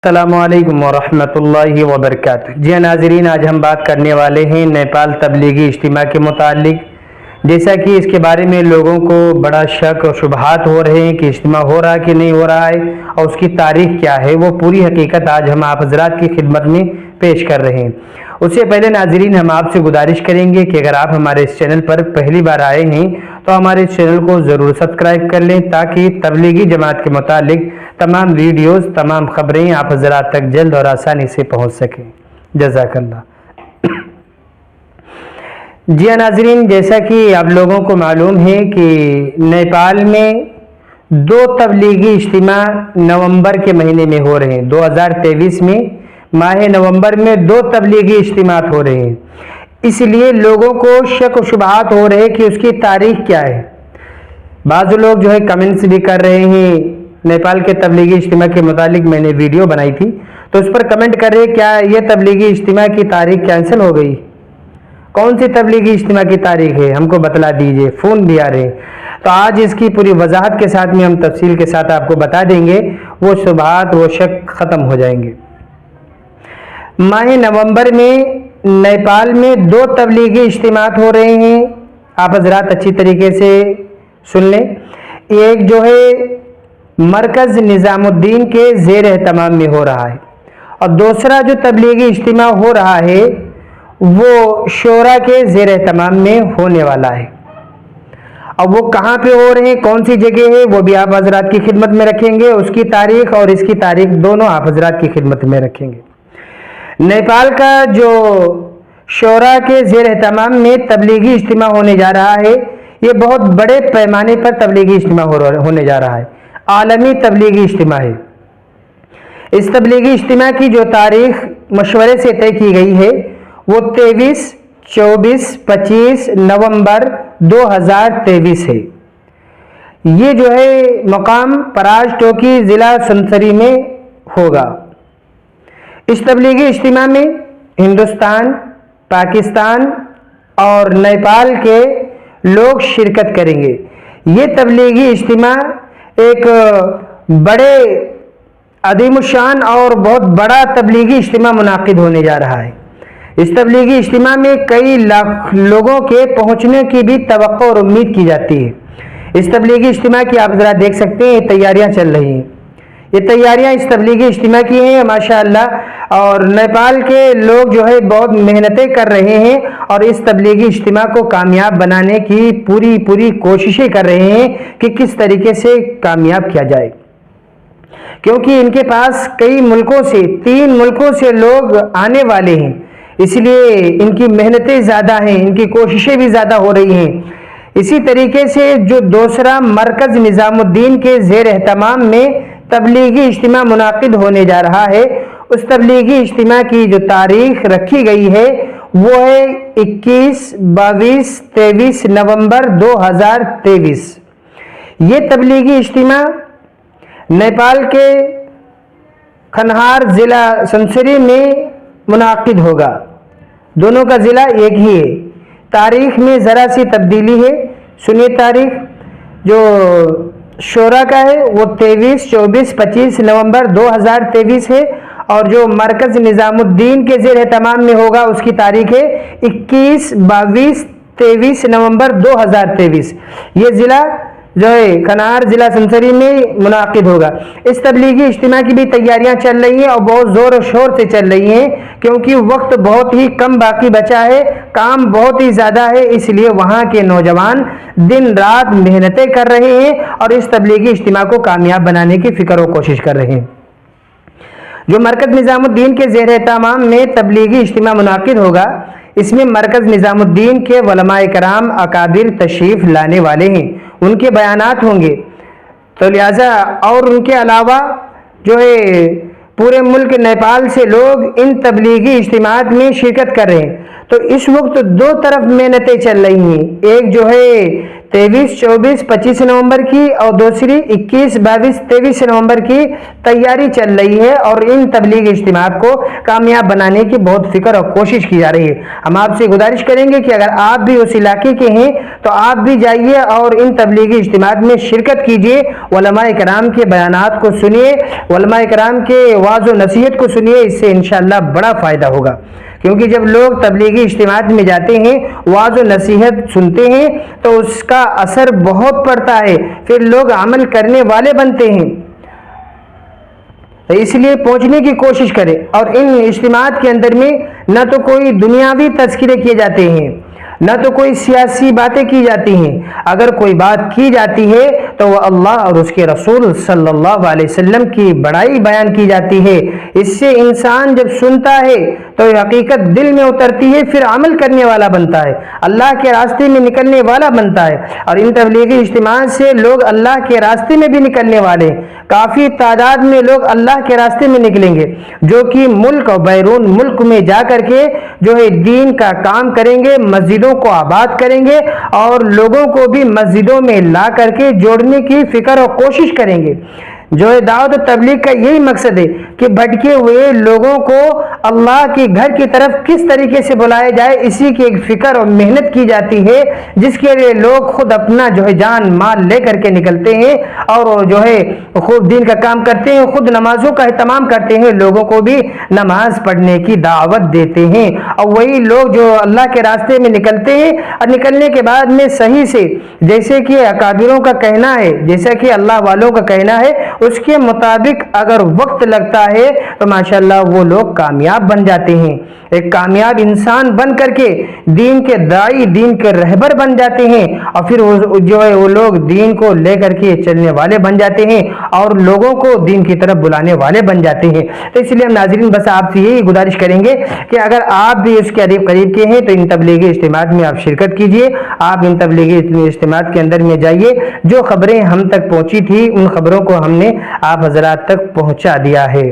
السلام علیکم ورحمۃ اللہ وبرکاتہ۔ جی ناظرین، آج ہم بات کرنے والے ہیں نیپال تبلیغی اجتماع کے متعلق۔ جیسا کہ اس کے بارے میں لوگوں کو بڑا شک اور شبہات ہو رہے ہیں کہ اجتماع ہو رہا کہ نہیں ہو رہا ہے اور اس کی تاریخ کیا ہے، وہ پوری حقیقت آج ہم آپ حضرات کی خدمت میں پیش کر رہے ہیں۔ اس سے پہلے ناظرین، ہم آپ سے گزارش کریں گے کہ اگر آپ ہمارے اس چینل پر پہلی بار آئے ہیں تو ہمارے اس چینل کو ضرور سبسکرائب کر لیں تاکہ تبلیغی جماعت کے متعلق تمام ویڈیوز، تمام خبریں آپ حضرات تک جلد اور آسانی سے پہنچ سکیں۔ جزاک اللہ۔ جی ناظرین، جیسا کہ آپ لوگوں کو معلوم ہے کہ نیپال میں 2 تبلیغی اجتماع نومبر کے مہینے میں ہو رہے ہیں۔ 2023 میں ماہ نومبر میں 2 تبلیغی اجتماع ہو رہے ہیں۔ اس لیے لوگوں کو شک و شبہات ہو رہے کہ اس کی تاریخ کیا ہے۔ بعض لوگ جو ہے کمنٹس بھی کر رہے ہیں۔ نیپال کے تبلیغی اجتماع کے متعلق میں نے ویڈیو بنائی تھی تو اس پر کمنٹ کر رہے کیا یہ تبلیغی اجتماع کی تاریخ کینسل ہو گئی؟ کون سی تبلیغی اجتماع کی تاریخ ہے، ہم کو بتلا دیجئے۔ فون بھی آ رہے ہیں، تو آج اس کی پوری وضاحت کے ساتھ میں ہم تفصیل کے ساتھ آپ کو بتا دیں گے، وہ شبہات وہ شک ختم ہو جائیں گے۔ ماہ نومبر میں نیپال میں 2 تبلیغی اجتماع ہو رہے ہیں۔ آپ حضرات اچھی طریقے سے سن لیں۔ ایک جو ہے مرکز نظام الدین کے زیر اہتمام میں ہو رہا ہے، اور دوسرا جو تبلیغی اجتماع ہو رہا ہے وہ شورا کے زیر اہتمام میں ہونے والا ہے۔ اب وہ کہاں پہ ہو رہے ہیں، کون سی جگہ ہے، وہ بھی آپ حضرات کی خدمت میں رکھیں گے۔ اس کی تاریخ اور اس کی تاریخ دونوں آپ حضرات کی خدمت میں رکھیں گے۔ نیپال کا جو شورا کے زیر اہتمام میں تبلیغی اجتماع ہونے جا رہا ہے، یہ بہت بڑے پیمانے پر تبلیغی اجتماع ہونے جا رہا ہے، عالمی تبلیغی اجتماع ہے۔ اس تبلیغی اجتماع کی جو تاریخ مشورے سے طے کی گئی ہے وہ 23، 24، 25 نومبر 2023 ہے۔ یہ جو ہے مقام پراج ٹوکی ضلع سنسری میں ہوگا۔ اس تبلیغی اجتماع میں ہندوستان، پاکستان اور نیپال کے لوگ شرکت کریں گے۔ یہ تبلیغی اجتماع ایک بڑے عظیم الشان اور بہت بڑا تبلیغی اجتماع منعقد ہونے جا رہا ہے۔ اس تبلیغی اجتماع میں کئی لاکھ لوگوں کے پہنچنے کی بھی توقع اور امید کی جاتی ہے۔ اس تبلیغی اجتماع کی آپ ذرا دیکھ سکتے ہیں، یہ تیاریاں چل رہی ہیں۔ یہ تیاریاں اس تبلیغی اجتماع کی ہیں ماشاءاللہ، اور نیپال کے لوگ جو ہے بہت محنتیں کر رہے ہیں اور اس تبلیغی اجتماع کو کامیاب بنانے کی پوری کوششیں کر رہے ہیں کہ کس طریقے سے کامیاب کیا جائے، کیونکہ ان کے پاس کئی ملکوں سے 3 ملکوں سے لوگ آنے والے ہیں، اس لیے ان کی محنتیں زیادہ ہیں، ان کی کوششیں بھی زیادہ ہو رہی ہیں۔ اسی طریقے سے جو دوسرا مرکز نظام الدین کے زیر اہتمام میں تبلیغی اجتماع منعقد ہونے جا رہا ہے، اس تبلیغی اجتماع کی جو تاریخ رکھی گئی ہے وہ ہے 21، 22، 23 نومبر 2023۔ یہ تبلیغی اجتماع نیپال کے کھنہار ضلع سنسری میں منعقد ہوگا۔ دونوں کا ضلع ایک ہی ہے۔ تاریخ میں ذرا سی تبدیلی ہے، سنیے تاریخ۔ جو شورا کا ہے وہ 23، 24، 25 نومبر 2023 ہے، اور جو مرکز نظام الدین کے زیر اہتمام میں ہوگا اس کی تاریخ ہے 21، 22، 23 نومبر 2023۔ یہ ضلع جو ہے کھنہار ضلع سنسری میں منعقد ہوگا۔ اس تبلیغی اجتماع کی بھی تیاریاں چل رہی ہیں اور بہت زور و شور سے چل رہی ہیں، کیونکہ وقت بہت ہی کم باقی بچا ہے، کام بہت ہی زیادہ ہے، اس لیے وہاں کے نوجوان دن رات محنتیں کر رہے ہیں اور اس تبلیغی اجتماع کو کامیاب بنانے کی فکر و کوشش کر رہے ہیں۔ جو مرکز نظام الدین کے زیر اہتمام میں تبلیغی اجتماع منعقد ہوگا، اس میں مرکز نظام الدین کے علماء کرام اکابر تشریف لانے والے ہیں، ان کے بیانات ہوں گے، تو لہٰذا اور ان کے علاوہ جو ہے پورے ملک نیپال سے لوگ ان تبلیغی اجتماعات میں شرکت کر رہے ہیں۔ تو اس وقت 2 طرف محنتیں چل رہی ہیں، ایک جو ہے 23, 24, 25 نومبر کی اور دوسری 21, 22, 23 نومبر کی تیاری چل رہی ہے اور ان تبلیغی اجتماعات کو کامیاب بنانے کی بہت فکر اور کوشش کی جا رہی ہے۔ ہم آپ سے گزارش کریں گے کہ اگر آپ بھی اس علاقے کے ہیں تو آپ بھی جائیے اور ان تبلیغی اجتماعات میں شرکت کیجیے، علماء کرام کے بیانات کو سنیے، علماء کرام کے وعظ و نصیحت کو سنیے، اس سے انشاءاللہ بڑا فائدہ ہوگا۔ کیونکہ جب لوگ تبلیغی اجتماعات میں جاتے ہیں، وعظ و نصیحت سنتے ہیں تو اس کا اثر بہت پڑتا ہے، پھر لوگ عمل کرنے والے بنتے ہیں۔ اس لیے پہنچنے کی کوشش کریں، اور ان اجتماعات کے اندر میں نہ تو کوئی دنیاوی تذکرے کیے جاتے ہیں، نہ تو کوئی سیاسی باتیں کی جاتی ہیں۔ اگر کوئی بات کی جاتی ہے تو وہ اللہ اور اس کے رسول صلی اللہ علیہ وسلم کی بڑائی بیان کی جاتی ہے۔ اس سے انسان جب سنتا ہے تو یہ حقیقت دل میں اترتی ہے، پھر عمل کرنے والا بنتا ہے، اللہ کے راستے میں نکلنے والا بنتا ہے۔ اور ان تبلیغی اجتماعات سے لوگ اللہ کے راستے میں بھی نکلنے والے ہیں، کافی تعداد میں لوگ اللہ کے راستے میں نکلیں گے، جو کہ ملک اور بیرون ملک میں جا کر کے جو ہے دین کا کام کریں گے، مسجدوں کو آباد کریں گے اور لوگوں کو بھی مسجدوں میں لا کر کے جوڑنے کی فکر اور کوشش کریں گے۔ جو ہے دعوت و تبلیغ کا یہی مقصد ہے کہ بھٹکے ہوئے لوگوں کو اللہ کے گھر کی طرف کس طریقے سے بلایا جائے، اسی کی ایک فکر اور محنت کی جاتی ہے، جس کے لیے لوگ خود اپنا جو ہے جان مال لے کر کے نکلتے ہیں اور جو ہے خود دین کا کام کرتے ہیں، خود نمازوں کا اہتمام کرتے ہیں، لوگوں کو بھی نماز پڑھنے کی دعوت دیتے ہیں۔ اور وہی لوگ جو اللہ کے راستے میں نکلتے ہیں اور نکلنے کے بعد میں صحیح سے، جیسے کہ اکابروں کا کہنا ہے، جیسا کہ اللہ والوں کا کہنا ہے، اس کے مطابق اگر وقت لگتا ہے تو ماشاءاللہ وہ لوگ کامیاب بن جاتے ہیں، ایک کامیاب انسان بن کر کے دین کے داعی، دین کے رہبر بن جاتے ہیں، اور پھر جو ہے وہ لوگ دین کو لے کر کے چلنے والے بن جاتے ہیں اور لوگوں کو دین کی طرف بلانے والے بن جاتے ہیں۔ تو اس لیے ہم ناظرین بس آپ سے یہی گزارش کریں گے کہ اگر آپ بھی اس کے قریب کے ہیں تو ان تبلیغی اجتماعات میں آپ شرکت کیجئے، آپ ان تبلیغی اجتماعات کے اندر میں جائیے۔ جو خبریں ہم تک پہنچی تھی ان خبروں کو ہم نے آپ حضرات تک پہنچا دیا ہے۔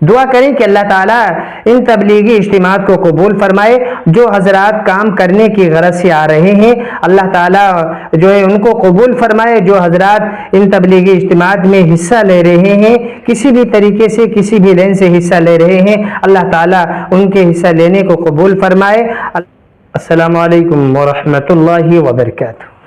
دعا کریں کہ اللہ تعالیٰ ان تبلیغی اجتماعات کو قبول فرمائے۔ جو حضرات کام کرنے کی غرض سے آ رہے ہیں اللہ تعالیٰ جو ہے ان کو قبول فرمائے۔ جو حضرات ان تبلیغی اجتماعات میں حصہ لے رہے ہیں، کسی بھی طریقے سے کسی بھی لین سے حصہ لے رہے ہیں، اللہ تعالیٰ ان کے حصہ لینے کو قبول فرمائے۔ السلام علیکم ورحمۃ اللہ وبرکاتہ۔